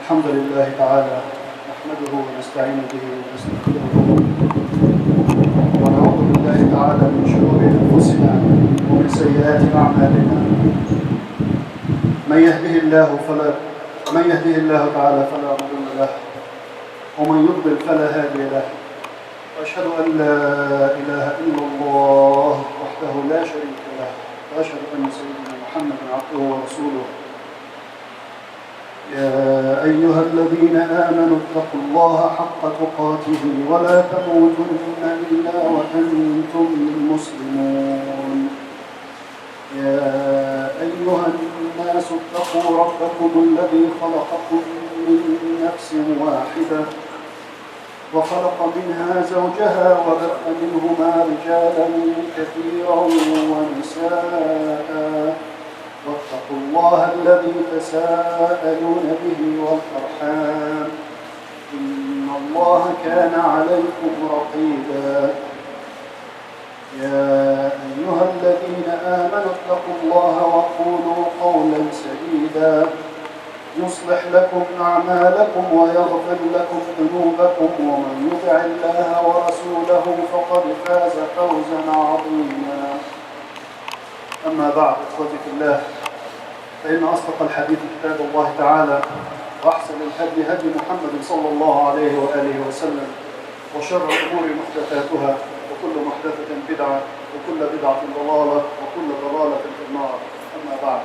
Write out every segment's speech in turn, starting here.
الحمد لله تعالى نحمده ونستعين به ونستغفره ونعوذ بالله تعالى من شرور أنفسنا ومن سيئات أعمالنا من يهده الله تعالى فلا مضل له ومن يضلل فلا هادي له وأشهد أن لا إله إلا الله وحده لا شريك له وأشهد أن سيدنا محمدا عبده ورسوله يا أيها الذين آمنوا اتقوا الله حق تقاته ولا تموتن إلا وأنتم مسلمون يا أيها الناس اتقوا ربكم الذي خلقكم من نفس واحدة وخلق منها زوجها وبث منهما رجالا كثيرا ونساء واتقوا الله الذي تساءلون به والأرحام إن الله كان عليكم رقيبا يا أيها الذين آمنوا اتقوا الله وقولوا قولا سديدا يصلح لكم أعمالكم ويغفر لكم ذنوبكم ومن يطع الله ورسوله فقد فاز فوزا عظيما أما بعد إخوتي في الله فإن أصدق الحديث كتاب الله تعالى وأحسن الهدي هدي محمد صلى الله عليه وآله وسلم وشر الأمور محدثاتها وكل محدثة بدعة وكل بدعة ضلالة وكل ضلالة في النار أما بعد.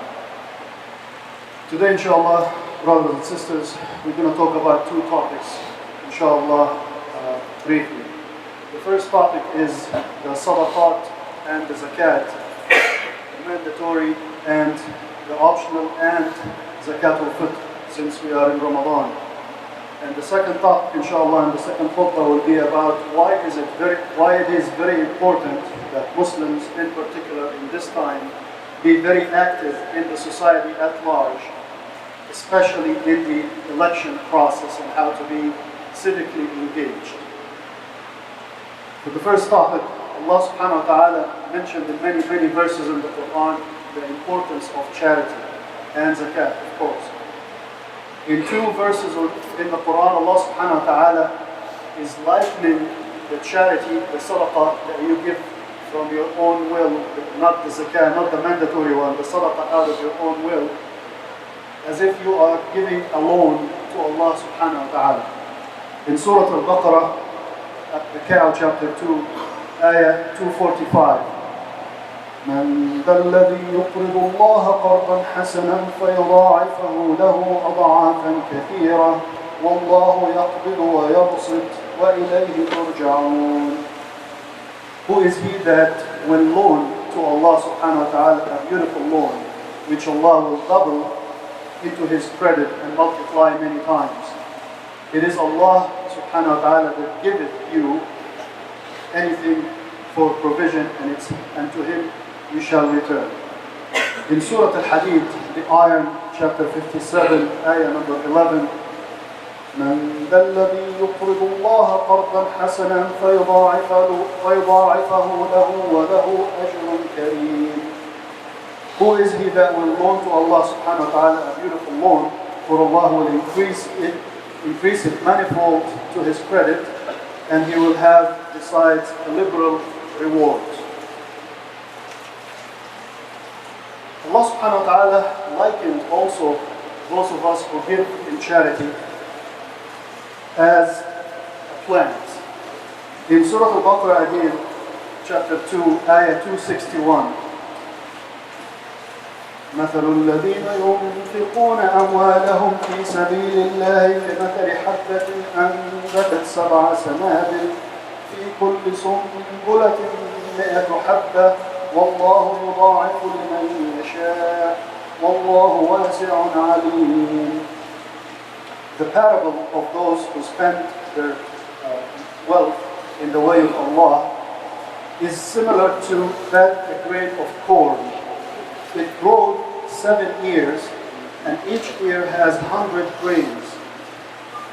Today inshallah, brothers and sisters, we're going to talk about two topics inshallah briefly. The first topic is the sadaqat and the zakat, mandatory and the optional, and zakat al-fitr, since we are in Ramadan. And the second topic, inshallah, and the second khutbah will be about why it is very important that Muslims in particular in this time be very active in the society at large, especially in the election process, and how to be civically engaged. For the first topic, Allah subhanahu wa ta'ala mentioned in many verses in the Quran the importance of charity and zakat, of course. In two verses in the Quran, Allah subhanahu wa ta'ala is likening the charity, the sadaqah that you give from your own will, not the zakat, not the mandatory one, the sadaqah out of your own will, as if you are giving a loan to Allah subhanahu wa ta'ala. In Surah Al-Baqarah, at the Cow, chapter 2, ayah 245. من ذا الذي يقرض الله قرضا حسنا فيضاعفه له أضعافا كثيرة والله يقبض ويبسط وإليه ترجعون. Who is he that will loan to Allah subhanahu wa ta'ala a beautiful loan, which Allah will double into his credit and multiply many times? It is Allah subhanahu wa ta'ala that giveth you anything for provision, and to him you shall return. In Surah Al-Hadid, the Iron, chapter 57, ayah number 11, من ذا الذي يقرض الله قرضا حسنا فيضاعفه له وله أجر كريم. Who is he that will loan to Allah subhanahu wa ta'ala a beautiful loan, for Allah will increase it manifold to his credit, and he will have besides a liberal reward. Allah subhanahu wa ta'ala likened also those of us who give in charity as a plant. In Surah Al-Baqarah again, chapter 2, ayah 261. مثل الذين ينفقون أموالهم في سبيل الله كمثل حبة أنبتت 7 سنابل في كل سنبلة 100 حبة والله يضاعف لمن يشاء والله واسع عليم. The parable of those who spend their wealth in the way of Allah is similar to that a grain of corn. It grows 7 ears, and each ear has 100 grains.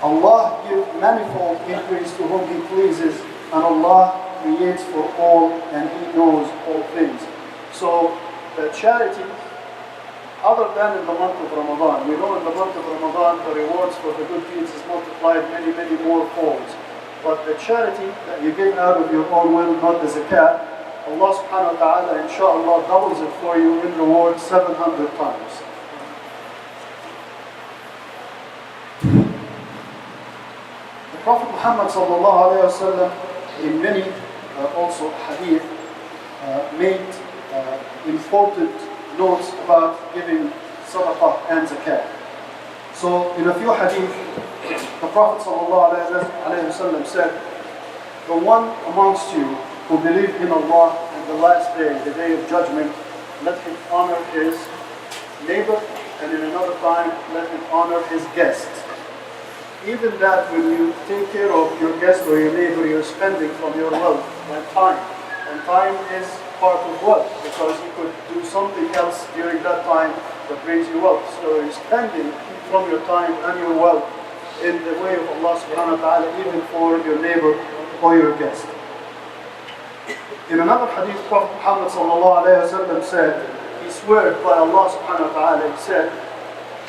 Allah gives manifold increase to whom He pleases, and Allah creates for all, and He knows all things. So the charity other than in the month of Ramadan. We know in the month of Ramadan the rewards for the good deeds is multiplied many, many more folds. But the charity that you give out of your own will, not the zakat, Allah subhanahu wa ta'ala inshallah doubles it for you in reward 700 times. The Prophet Muhammad sallallahu alayhi wa sallam in many also hadith made important notes about giving sadaqah and zakat. So in a few hadith, the Prophet ﷺ said, the one amongst you who believe in Allah and the last day, the day of judgment, let him honor his neighbor, and in another time, let him honor his guest. Even that when you take care of your guest or your neighbor, you're spending from your wealth and time. And time is part of wealth, because you could do something else during that time that brings you wealth. So you're spending from your time and your wealth in the way of Allah subhanahu wa ta'ala, even for your neighbor or your guest. In another hadith, Prophet Muhammad sallallahu alayhi wa sallam said, he swore by Allah subhanahu wa ta'ala, he said,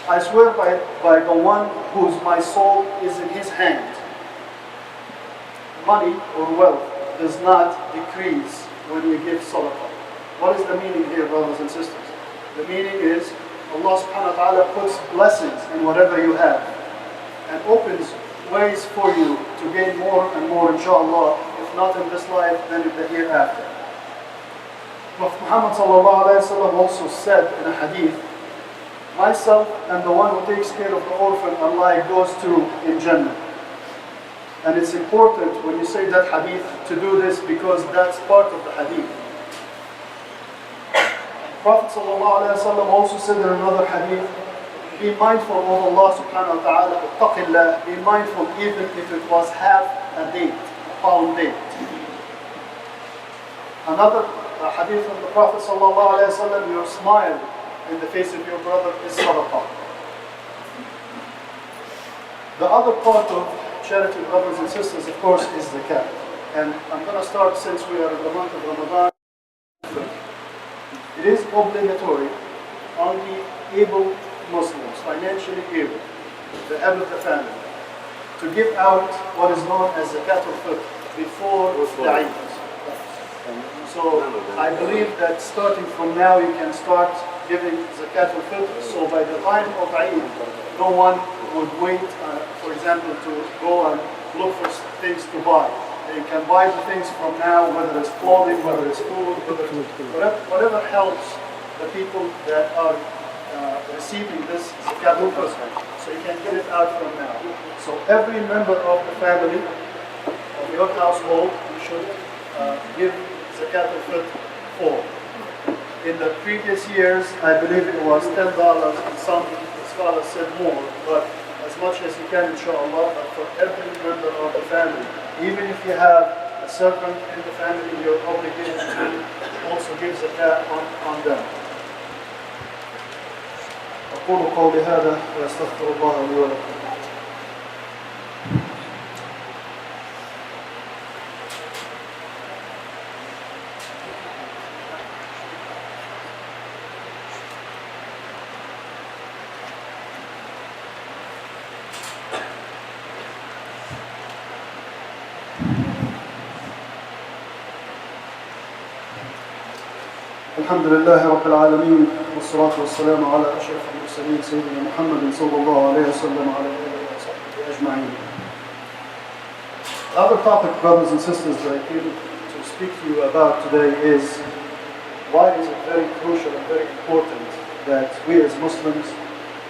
I swear by the one whose my soul is in his hand. Money or wealth does not decrease when you give sadaqah. What is the meaning here, brothers and sisters? The meaning is Allah subhanahu wa ta'ala puts blessings in whatever you have and opens ways for you to gain more and more, inshallah, if not in this life, then in the hereafter. Prophet Muhammad sallallahu alayhi wa sallam also said in a hadith, myself and the one who takes care of the orphan are like those two in Jannah. And it's important when you say that hadith to do this, because that's part of the hadith. Prophet ﷺ also said in another hadith, be mindful of Allah subhanahu wa ta'ala, ittaqillah, be mindful even if it was half a date, a pound date. Another hadith from the Prophet ﷺ, your smile in the face of your brother is sadaqah. The other part of charity, brothers and sisters, of course, is zakat. And I'm going to start, since we are in the month of Ramadan. It is obligatory on the able Muslims, financially able, the head of the family, to give out what is known as zakat al-fitr before the Eid. So I believe that starting from now you can start giving zakat al-fitr. So by the time of Eid, no one would wait, for example, to go and look for things to buy. You can buy the things from now, whether it's clothing, whether it's food, whatever helps the people that are receiving this zakat al-fitr. So you can get it out from now. So every member of the family, of your household, you should give zakat al-fitr for. In the previous years, I believe it was $10, and some scholars said more, but as much as you can, inshallah, but for every member of the family. Even if you have a servant in the family, you're obligated to also give zakat on them. أقول قولي هذا وأستغفر الله لي ولكم. الحمد لله رب العالمين والصلاة والسلام على أشرف المرسلين سيدنا محمد صلى الله عليه وسلم وعلى آله وصحبه أجمعين. The other topic, brothers and sisters, that I came to speak to you about today is why is it very crucial and very important that we as Muslims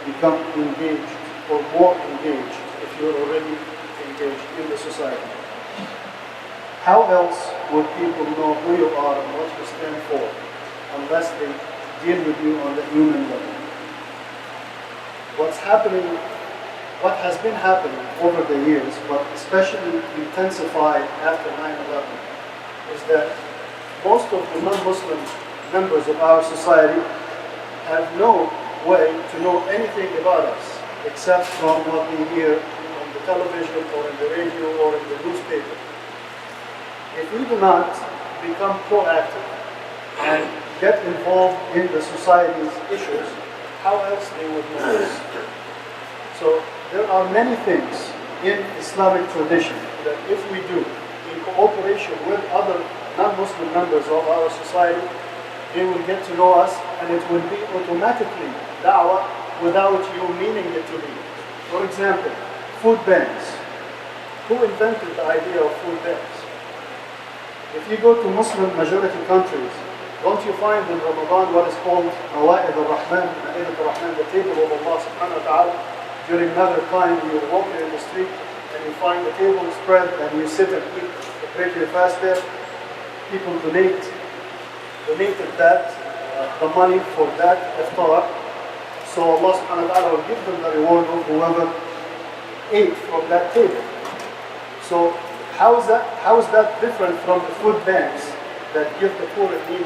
become engaged or more engaged if you're already engaged in the society. How else would people know who you are and what you stand for unless they deal with you on the human level? What has been happening over the years, but especially intensified after 9/11, is that most of the non-Muslim members of our society have no way to know anything about us except from what they hear on the television or in the radio or in the newspaper. If we do not become proactive and get involved in the society's issues, how else they would know this? So there are many things in Islamic tradition that if we do in cooperation with other non-Muslim members of our society, they will get to know us, and it will be automatically da'wah without you meaning it to be. For example, food banks. Who invented the idea of food banks? If you go to Muslim majority countries, don't you find in Ramadan what is called Awa'id al-Rahman, the table of Allah subhanahu wa ta'ala? During another time, you're walking in the street and you find the table spread and you sit and eat, break your fast there. People donated that, the money for that iftar. So Allah subhanahu wa ta'ala will give them the reward of whoever ate from that table. So how is that different from the food banks that give the poor in need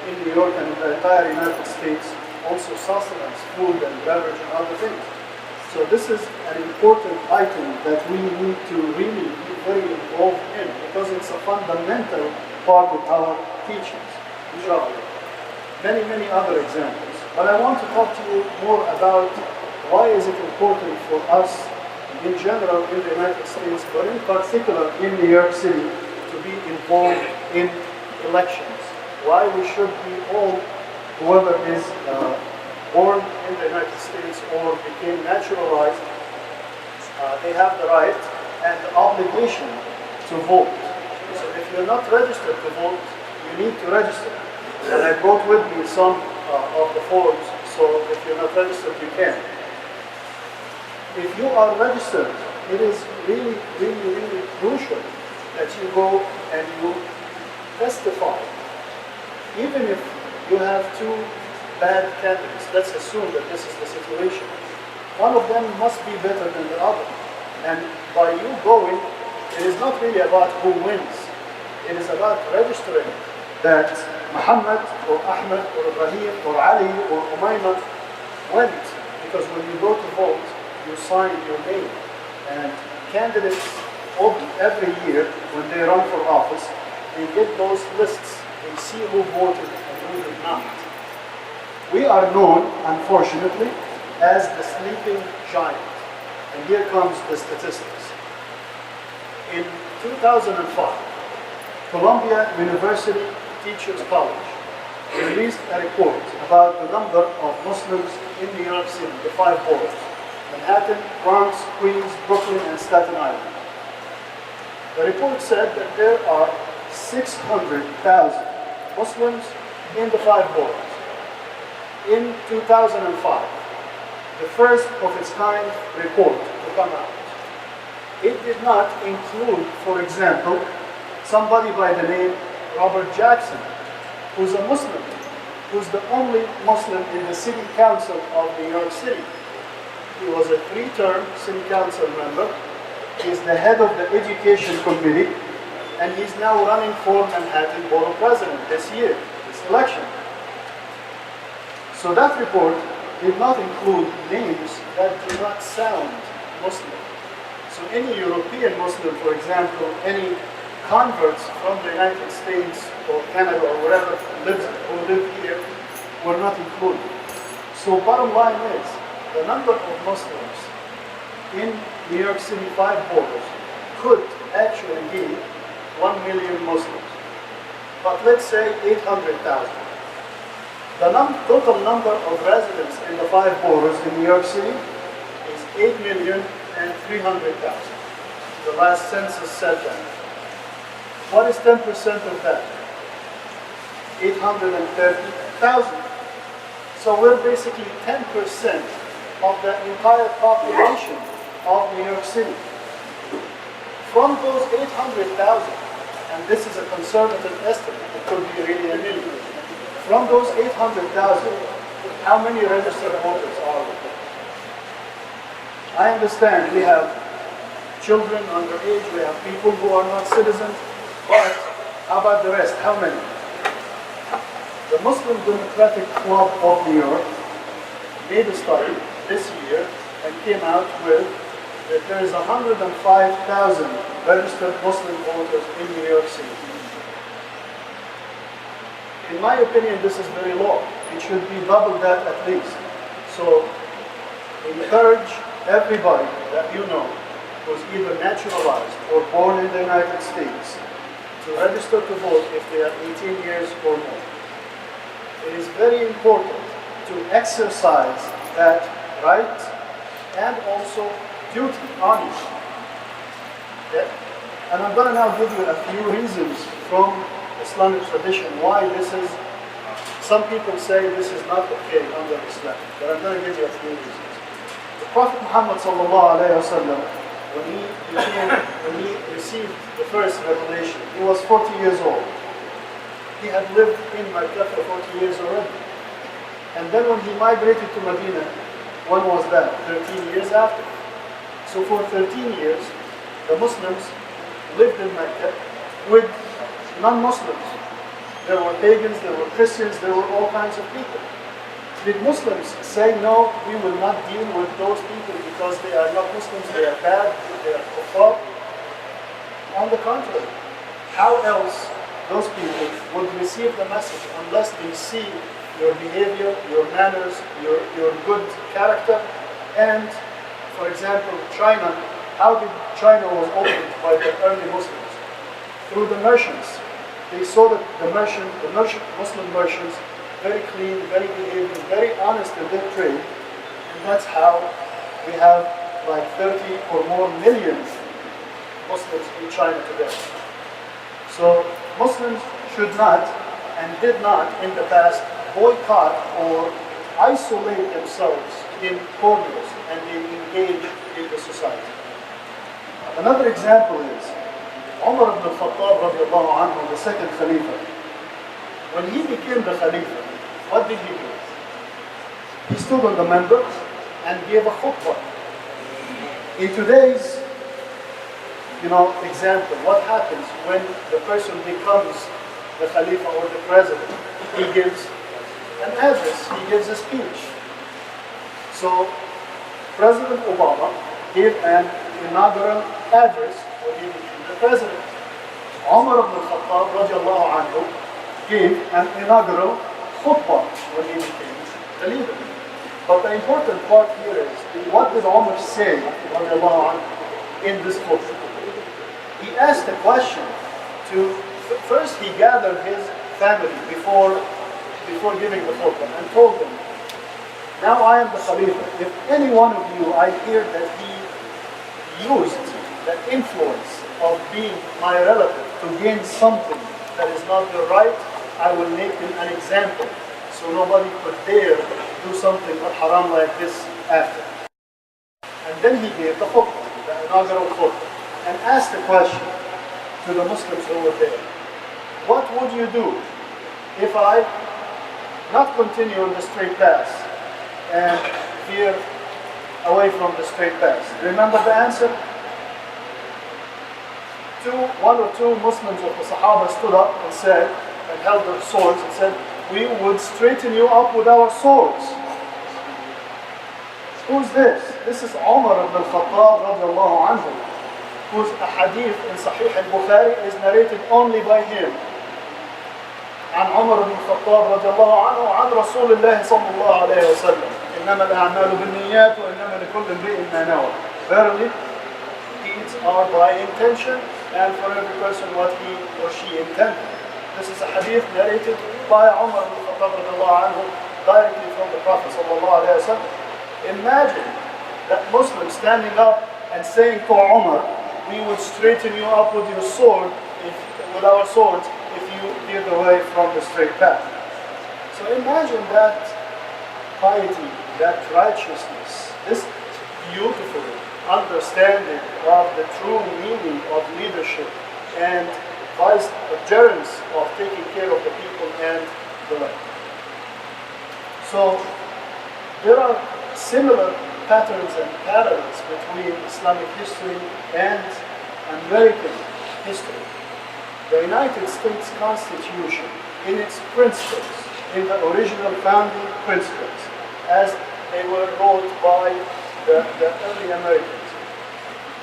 in New York and the entire United States also sustenance, food and beverage and other things? So this is an important item that we need to really be very involved in, because it's a fundamental part of our teachings, inshallah. Many other examples. But I want to talk to you more about why is it important for us in general in the United States, but in particular in New York City, to be involved in elections. Why we should be all, whoever is born in the United States or became naturalized, they have the right and the obligation to vote. So if you're not registered to vote, you need to register. And I brought with me some of the forms, so if you're not registered, you can. If you are registered, it is really crucial that you go and you testify. Even if you have two bad candidates, let's assume that this is the situation. One of them must be better than the other. And by you going, it is not really about who wins. It is about registering that Muhammad or Ahmed or Ibrahim or Ali or Umayma went. Because when you go to vote, you sign your name. And candidates every year, when they run for office, they get those lists. They see who voted and who did not. We are known, unfortunately, as the sleeping giant. And here comes the statistics. In 2005, Columbia University Teachers College released a report about the number of Muslims in New York City, the 5 boroughs: Manhattan, Bronx, Queens, Brooklyn, and Staten Island. The report said that there are 600,000 Muslims in the 5 boroughs. In 2005, the first of its kind report to come out. It did not include, for example, somebody by the name Robert Jackson, who's a Muslim, who's the only Muslim in the city council of New York City. He was a 3-term city council member. He's the head of the education committee, and he's now running for Manhattan Borough President this year, this election. So that report did not include names that do not sound Muslim. So any European Muslim, for example, any converts from the United States or Canada or wherever who live here, were not included. So bottom line is, the number of Muslims in New York City 5 boroughs could actually be 1 million Muslims. But let's say 800,000. The total number of residents in the 5 boroughs in New York City is 8,300,000. The last census said that. What is 10% of that? 830,000. So we're basically 10% of the entire population of New York City. From those 800,000, and this is a conservative estimate, it could be really a million. From those 800,000, how many registered voters are there? I understand we have children underage, we have people who are not citizens, but how about the rest? How many? The Muslim Democratic Club of New York made a study this year and came out with that there is 105,000 registered Muslim voters in New York City. In my opinion, this is very low. It should be double that at least. So encourage everybody that you know who's either naturalized or born in the United States to register to vote if they are 18 years or more. It is very important to exercise that right and also duty on you. Yeah? And I'm going to now give you a few reasons from Islamic tradition why this is, some people say this is not okay under Islam, but I'm going to give you a few reasons. The Prophet Muhammad sallallahu alayhi wa sallam, when he received the first revelation, he was 40 years old. He had lived in Mecca for 40 years already. And then when he migrated to Medina, when was that? 13 years after. So for 13 years, the Muslims lived in Mecca with non-Muslims. There were pagans, there were Christians, there were all kinds of people. Did Muslims say, no, we will not deal with those people because they are not Muslims, they are bad, they are kuffar? On the contrary, how else those people would receive the message unless they see your behavior, your manners, your good character? And, for example, China, how did China was opened by the early Muslims? Through the merchants. They saw that Muslim merchants, very clean, very behaving, very honest in their trade, and that's how we have like 30 or more million Muslims in China today. So Muslims should not and did not in the past boycott or isolate themselves in corners and they engage in the society. Another example is Umar ibn al-Khattab radiallahu anhu, the second Khalifa. When he became the Khalifa, what did he do? He stood on the minbar and gave a khutbah. In today's example, what happens when the person becomes the Khalifa or the president? He gives an address, he gives a speech. So President Obama gave an inaugural address when he became the president. Umar ibn al-Khattab radiallahu anhu gave an inaugural khutbah when he became the leader. But the important part here is, what did Umar say radiallahu anhu in this khutbah? He asked a question to, first he gathered his family before giving the khutbah and told them, now I am the Khalifa. If any one of you, I hear that he used the influence of being my relative to gain something that is not the right, I will make him an example. So nobody could dare do something haram like this after. And then he gave the khutbah, the inaugural khutbah, and asked a question to the Muslims who were there. What would you do if I not continue on the straight path and veer away from the straight path? Remember the answer? One or two Muslims of the Sahaba stood up and said, and held their swords and said, we would straighten you up with our swords. Who's this? This is Umar ibn al-Khattab radiallahu anhu, whose hadith in Sahih al-Bukhari is narrated only by him. عن عمر بن الخطاب رضي الله عنه عن رسول الله صلى الله عليه وسلم إنما الأعمال بالنيات وإنما لكل امرئ ما نوى. Verily, deeds are by intention, and for every person what he or she intended. This is a hadith narrated by Umar ibn Khattab directly from the Prophet sallallahu alaihi wasallam. Imagine that Muslim standing up and saying to Umar, we would straighten you up with your sword, with our swords, if you veered away from the straight path. So imagine that piety, that righteousness, this beautiful understanding of the true meaning of leadership and vicegerence of taking care of the people and the land. So there are similar patterns and parallels between Islamic history and American history. The United States Constitution, in its principles, in the original founding principles, as they were wrote by the early Americans,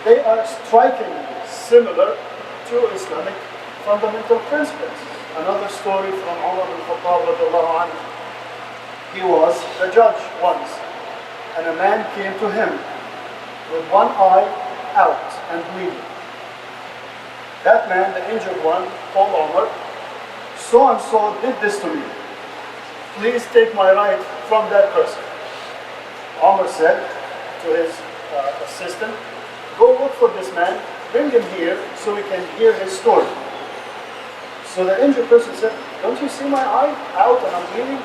they are strikingly similar to Islamic fundamental principles. Another story from Umar ibn Khattab radiallahu anhu. He was a judge once and a man came to him with one eye out and bleeding. That man, the injured one, told Umar, so and so did this to me. Please take my right from that person. Umar said to his assistant, go look for this man, bring him here so we can hear his story. So the injured person said, don't you see my eye out and I'm bleeding?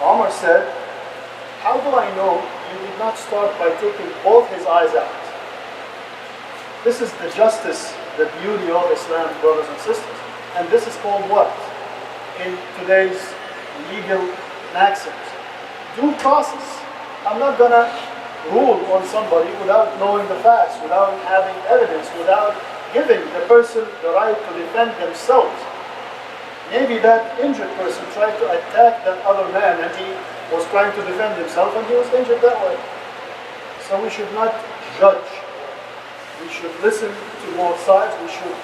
Umar said, how do I know you did not start by taking both his eyes out? This is the justice, the beauty of Islam, brothers and sisters. And this is called what? In today's legal maxims, due process. I'm not going to rule on somebody without knowing the facts, without having evidence, without giving the person the right to defend themselves. Maybe that injured person tried to attack that other man and he was trying to defend himself and he was injured that way. So we should not judge. We should listen to both sides. We should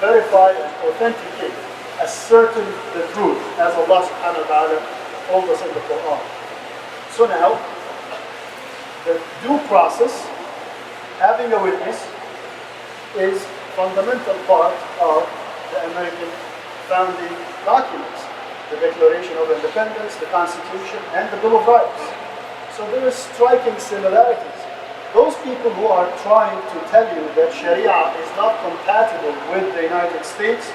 verify and authenticate, ascertain the truth, as Allah subhanahu wa ta'ala told us in the Quran. So now, the due process, having a witness, is fundamental part of the American founding documents, the Declaration of Independence, the Constitution, and the Bill of Rights. So there is striking similarities. Those people who are trying to tell you that Sharia is not compatible with the United States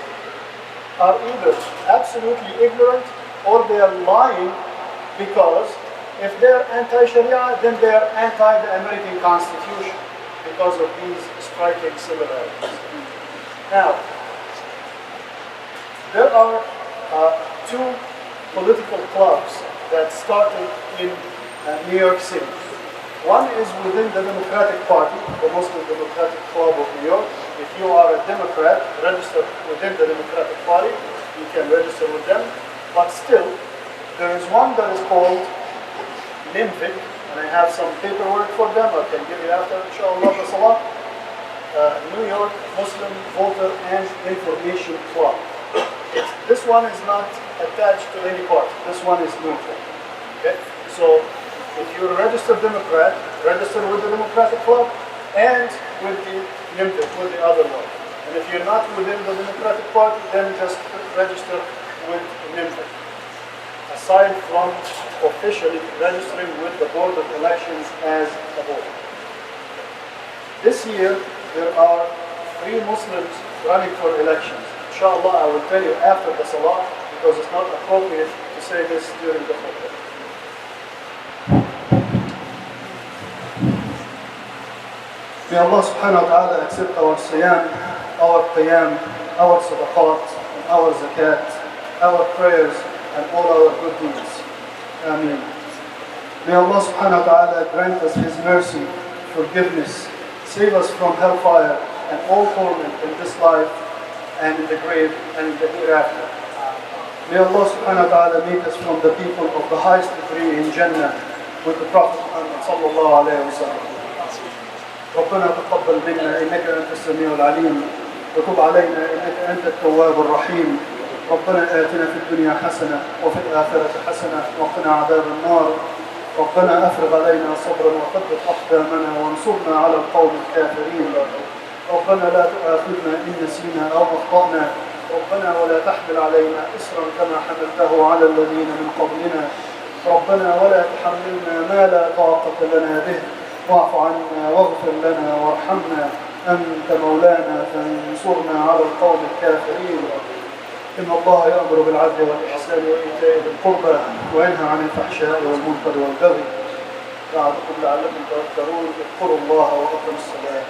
are either absolutely ignorant or they are lying, because if they're anti-Sharia, then they're anti the American Constitution because of these striking similarities. Now, there are two political clubs that started in New York City. One is within the Democratic Party, the Muslim Democratic Club of New York. If you are a Democrat, registered within the Democratic Party, you can register with them. But still, there is one that is called BIMCC, and I have some paperwork for them. I can give you after, inshallah, the salah. New York Muslim Voter and Information Club. This one is not attached to any party. This one is neutral. Okay? So, if you're a registered Democrat, register with the Democratic Club and with the BIMCC, with the other one. And if you're not within the Democratic Party, then just register with BIMCC. Aside from officially registering with the Board of Elections as a voter. This year, there are 3 Muslims running for elections. Inshallah, I will tell you after the Salah, because it's not appropriate to say this during the khutbah. May Allah subhanahu wa ta'ala accept our siyam, our qiyam, our sadaqat, and our zakat, our prayers, and all our good deeds. Ameen. May Allah subhanahu wa ta'ala grant us His mercy, forgiveness, save us from hellfire and all torment in this life and in the grave and in the hereafter. May Allah subhanahu wa ta'ala make us from the people of the highest degree in Jannah with the Prophet Muhammad sallallahu alayhi wa sallam. ربنا تقبل منا إنك أنت السميع العليم وتب علينا إنك أنت التواب الرحيم. ربنا آتنا في الدنيا حسنة وفي الآخرة حسنة وقنا عذاب النار. ربنا أفرغ علينا صبرا وثبت أقدامنا وانصرنا على القوم الكافرين. ربنا لا تؤاخذنا إن نسينا أو أخطأنا. ربنا ولا تحمل علينا إصرا كما حملته على الذين من قبلنا. ربنا ولا تحملنا ما لا طاقة لنا به. واعف عنا واغفر لنا وارحمنا أنت مولانا فانصرنا على القوم الكافرين. إن الله يأمر بالعدل والإحسان وإيتاء ذي القربى وينهى عن الفحشاء والمنكر والبغي يعظكم لعلكم تذكرون. اذكروا الله وأقيموا الصلاة.